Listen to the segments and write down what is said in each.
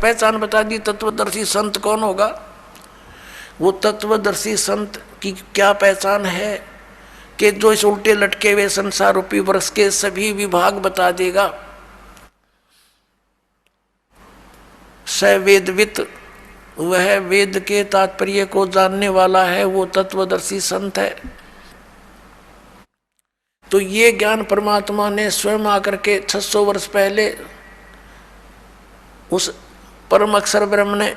पहचान बता दी। तत्वदर्शी संत कौन होगा? वो तत्वदर्शी संत की क्या पहचान है कि जो इस उल्टे लटके हुए संसार रूपी वृक्ष के सभी विभाग बता देगा। स वेदवित, वह वेद के तात्पर्य को जानने वाला है, वो तत्वदर्शी संत है। तो ये ज्ञान परमात्मा ने स्वयं आकर के 600 वर्ष पहले उस परम अक्षर ब्रह्म ने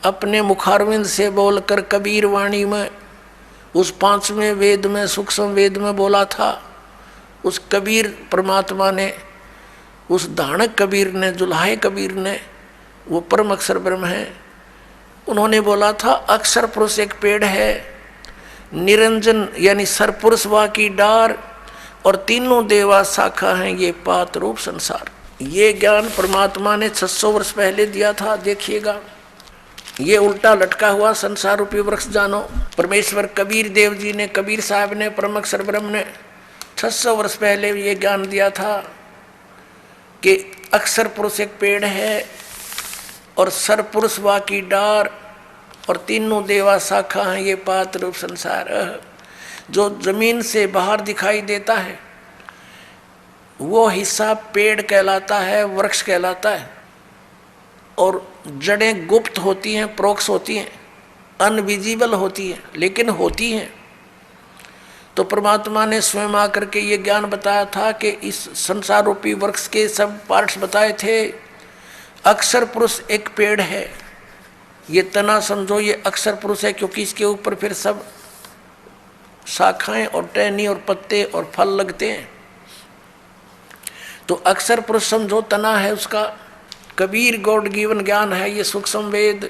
अपने मुखारविंद से बोलकर कबीर वाणी में उस 5वें वेद में सूक्ष्म वेद में बोला था। उस कबीर परमात्मा ने, उस धाणक कबीर ने, जुल्हाए कबीर ने, वो परम अक्षर ब्रह्म है, उन्होंने बोला था अक्षर पुरुष एक पेड़ है, निरंजन यानी सरपुरुष वा की डार, और तीनों देवा शाखा हैं ये पात रूप संसार। ये ज्ञान परमात्मा ने 600 वर्ष पहले दिया था। देखिएगा, ये उल्टा लटका हुआ संसार रूपी वृक्ष जानो। परमेश्वर कबीर देव जी ने, कबीर साहब ने, परम अक्षर ब्रह्म ने 600 वर्ष पहले ये ज्ञान दिया था कि अक्षर पुरुष एक पेड़ है और सरपुरुष वा की डार, और तीनों देवा शाखा हैं ये पात रूप संसार। जो जमीन से बाहर दिखाई देता है वो हिस्सा पेड़ कहलाता है, वृक्ष कहलाता है, और जड़ें गुप्त होती हैं, प्रोक्ष होती हैं, अनविजिबल होती हैं, लेकिन होती हैं। तो परमात्मा ने स्वयं आकर के ये ज्ञान बताया था कि इस संसार रूपी वृक्ष के सब पार्ट्स बताए थे। अक्षर पुरुष एक पेड़ है, ये तना समझो ये अक्षर पुरुष है, क्योंकि इसके ऊपर फिर सब शाखाएं और टहनी और पत्ते और फल लगते हैं। तो अक्षर पुरुष समझो तना है उसका। कबीर गॉड गिवन ज्ञान है ये सूक्ष्म वेद।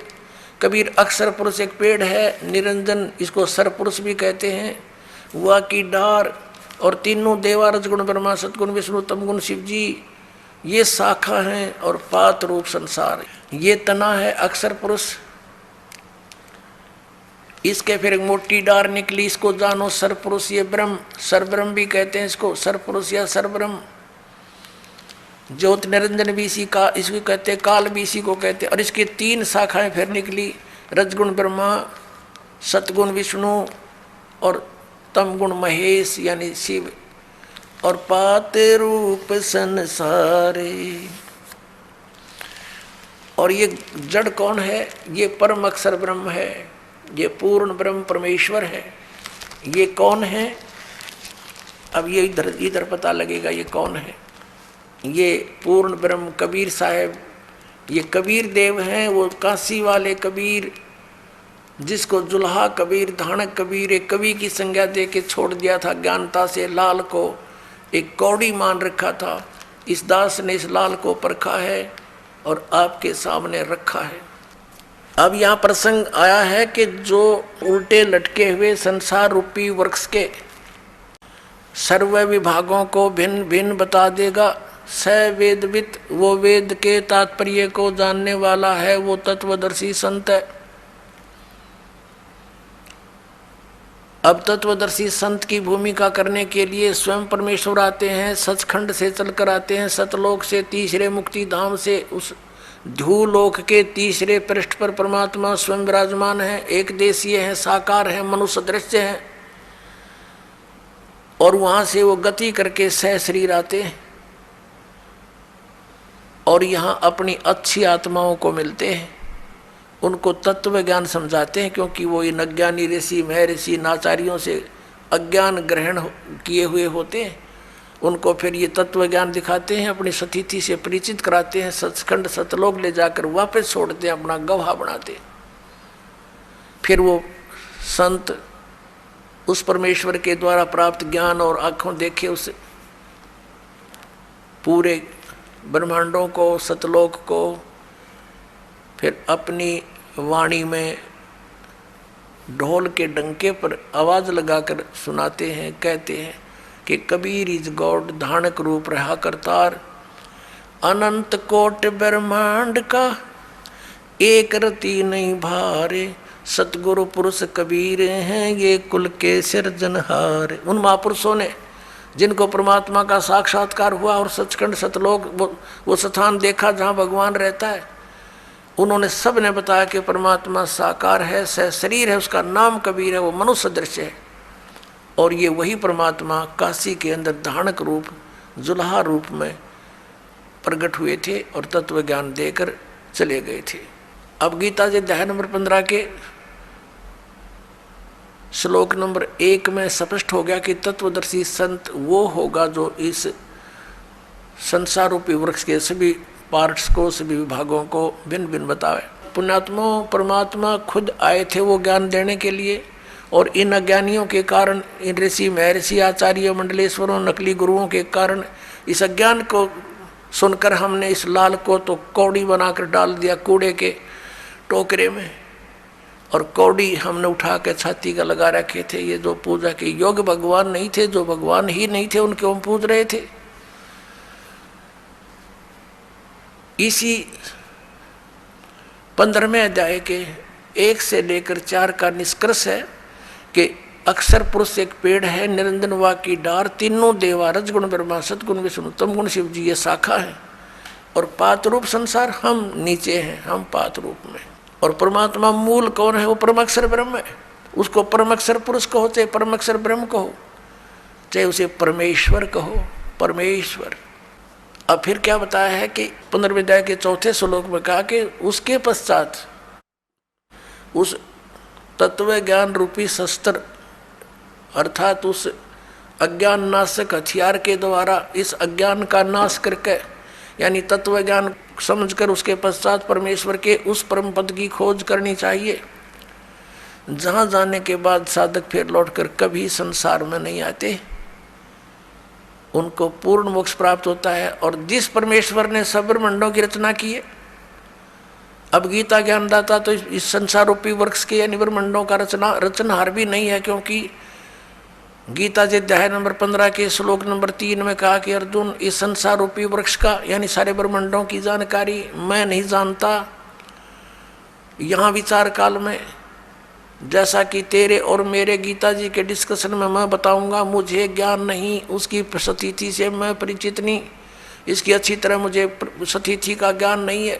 कबीर अक्षर पुरुष एक पेड़ है, निरंजन इसको सरपुरुष भी कहते हैं, वह की डार, और तीनों देवा रजगुण ब्रह्मा सतगुण विष्णु तमगुण शिव जी ये शाखा हैं, और पात रूप संसार ये तना है अक्षर पुरुष। इसके फिर एक मोटी डार निकली, इसको जानो सरपुरुष ये ब्रह्म, सरब्रह्म भी कहते हैं इसको, सरपुरुष या सरब्रह्म। ज्योत निरंजन भी इसी का, इसको कहते हैं, काल भी इसी को कहते हैं। और इसकी 3 शाखाएं फिर निकली, रजगुण ब्रह्मा, सतगुण विष्णु और तमगुण महेश यानी शिव, और पात रूप संसारे। और ये जड़ कौन है? ये परम अक्षर ब्रह्म है, ये पूर्ण ब्रह्म परमेश्वर है। ये कौन है? अब ये इधर पता लगेगा ये कौन है। ये पूर्ण ब्रह्म कबीर साहब, ये कबीर देव हैं, वो काशी वाले कबीर जिसको जुल्हा कबीर, धाणक कबीर एक कवि की संज्ञा दे के छोड़ दिया था। ज्ञानता से लाल को एक कौड़ी मान रखा था। इस दास ने इस लाल को परखा है और आपके सामने रखा है। अब यहाँ प्रसंग आया है कि जो उल्टे लटके हुए संसार रूपी वृक्ष के सर्व विभागों को भिन्न भिन्न बता देगा। स वेदवित, वो वेद के तात्पर्य को जानने वाला है, वो तत्वदर्शी संत है। अब तत्वदर्शी संत की भूमिका करने के लिए स्वयं परमेश्वर आते हैं, सचखंड से चलकर आते हैं, सतलोक से, तीसरे मुक्ति धाम से, उस ध्रुवलोक के तीसरे पृष्ठ पर परमात्मा स्वयं विराजमान है, एक देशीय है, साकार है, मनुष्य दृश्य है। और वहां से वो गति करके सह शरीर आते हैं और यहाँ अपनी अच्छी आत्माओं को मिलते हैं, उनको तत्व ज्ञान समझाते हैं, क्योंकि वो इन अज्ञानी ऋषि महर्षि नाचार्यों से अज्ञान ग्रहण किए हुए होते हैं। उनको फिर ये तत्व ज्ञान दिखाते हैं, अपनी सतिथि से परिचित कराते हैं, सचखंड सतलोक ले जाकर वापस छोड़ते हैं, अपना गवाह बनाते हैं। फिर वो संत उस परमेश्वर के द्वारा प्राप्त ज्ञान और आँखों देखे उस पूरे ब्रह्मांडों को, सतलोक को, फिर अपनी वाणी में ढोल के डंके पर आवाज़ लगाकर सुनाते हैं, कहते हैं कि कबीर इज गॉड, धाणक रूप रहा करतार, अनंत कोट ब्रह्मांड का एक रति नहीं भारे, सतगुरु पुरुष कबीर हैं ये कुल के सिरजनहार। उन महापुरुषों ने जिनको परमात्मा का साक्षात्कार हुआ और सचखंड सतलोक वो स्थान देखा जहाँ भगवान रहता है, उन्होंने सब ने बताया कि परमात्मा साकार है, शरीर है, उसका नाम कबीर है, वो मनुष्य दृश्य है। और ये वही परमात्मा काशी के अंदर धानक रूप, जुल्हा रूप में प्रकट हुए थे और तत्व ज्ञान देकर चले गए थे। अब गीता जी अध्याय नंबर 15 के श्लोक नंबर 1 में स्पष्ट हो गया कि तत्वदर्शी संत वो होगा जो इस संसार रूपी वृक्ष के सभी पार्ट्स को, सभी विभागों को भिन्न भिन्न बतावे। पुण्यात्मा परमात्मा खुद आए थे वो ज्ञान देने के लिए, और इन अज्ञानियों के कारण, इन ऋषि महर्षि आचार्य मंडलेश्वरों नकली गुरुओं के कारण इस अज्ञान को सुनकर हमने इस लाल को तो कौड़ी बनाकर डाल दिया कूड़े के टोकरे में, और कौड़ी हमने उठा के छाती का लगा रखे थे। ये जो पूजा के योग्य भगवान नहीं थे, जो भगवान ही नहीं थे, उनके हम पूज रहे थे। इसी 15वें अध्याय के 1 से लेकर 4 का निष्कर्ष है कि अक्षर पुरुष एक पेड़ है, निरंजन वा की डार, तीनों देवा रजगुण ब्रह्मा सतगुण विष्णु तम गुण शिव जी ये शाखा है, और पात रूप संसार हम नीचे हैं, हम पात रूप में। और परमात्मा मूल कौन है? वो परमाक्षर ब्रह्म है। उसको परमाक्षर पुरुष कहो, चाहे परमाक्षर ब्रह्म कहो, चाहे उसे परमेश्वर कहो, परमेश्वर। अब फिर क्या बताया है कि 15वें अध्याय के 4थे श्लोक में कहा कि उसके पश्चात उस तत्व ज्ञान रूपी शस्त्र अर्थात उस अज्ञान नाशक हथियार के द्वारा इस अज्ञान का नाश करके, यानी तत्व ज्ञान समझकर उसके पश्चात परमेश्वर के उस परम पद की खोज करनी चाहिए, जहाँ जाने के बाद साधक फिर लौटकर कभी संसार में नहीं आते, उनको पूर्ण मोक्ष प्राप्त होता है। और जिस परमेश्वर ने सब ब्रह्मांडों की रचना की है, अब गीता ज्ञानदाता तो इस संसार रूपी वृक्ष के यानी ब्रह्मांडों का रचनहार भी नहीं है, क्योंकि गीता जी अध्याय नंबर 15 के श्लोक नंबर 3 में कहा कि अर्जुन, इस संसार रूपी वृक्ष का यानी सारे ब्रह्मांडों की जानकारी मैं नहीं जानता। यहाँ विचार काल में जैसा कि तेरे और मेरे गीता जी के डिस्कशन में मैं बताऊंगा, मुझे ज्ञान नहीं, उसकी स्थिति से मैं परिचित नहीं, इसकी अच्छी तरह मुझे स्थिति का ज्ञान नहीं है।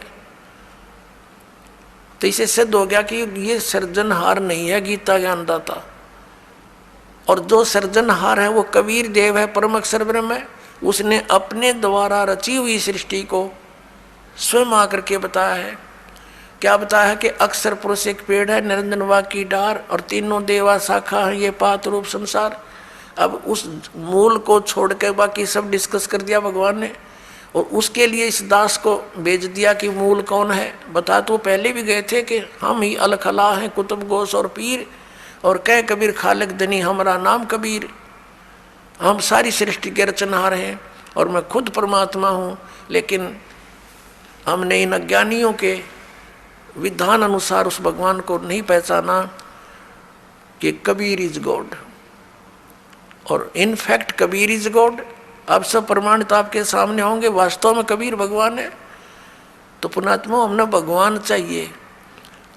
तो इसे सिद्ध हो गया कि ये सृजनहार नहीं है गीता ज्ञानदाता, और जो सृजनहार है वो कबीर देव है, परम अक्षर ब्रह्म है। उसने अपने द्वारा रची हुई सृष्टि को स्वयं आकर के बताया है। क्या बताया है कि अक्षर पुरुष एक पेड़ है, निरंजन वा की डार, और तीनों देवा शाखा है, ये पात रूप संसार। अब उस मूल को छोड़ के बाकी सब डिस्कस कर दिया भगवान ने, और उसके लिए इस दास को भेज दिया कि मूल कौन है। बता तो पहले भी गए थे कि हम ही अलखला हैं, कुतुब गोश और पीर, और कह कबीर खालिक दनी हमारा नाम कबीर। हम सारी सृष्टि के रचनहार हैं और मैं खुद परमात्मा हूँ, लेकिन हमने इन अज्ञानियों के विधान अनुसार उस भगवान को नहीं पहचाना कि कबीर इज गॉड, और इनफैक्ट कबीर इज गॉड। अब सब प्रमाणित आपके सामने होंगे, वास्तव में कबीर भगवान है। तो पुणात्मा हमने भगवान चाहिए,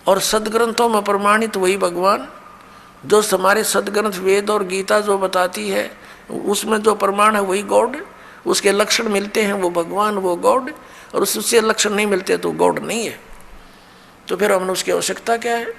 और सदग्रंथों में प्रमाणित वही भगवान जो हमारे सदग्रंथ वेद और गीता जो बताती है, उसमें जो प्रमाण है वही गॉड। उसके लक्षण मिलते हैं वो भगवान, वो गॉड, और उससे लक्षण नहीं मिलते तो गॉड नहीं है। तो फिर हमने उसकी आवश्यकता क्या है?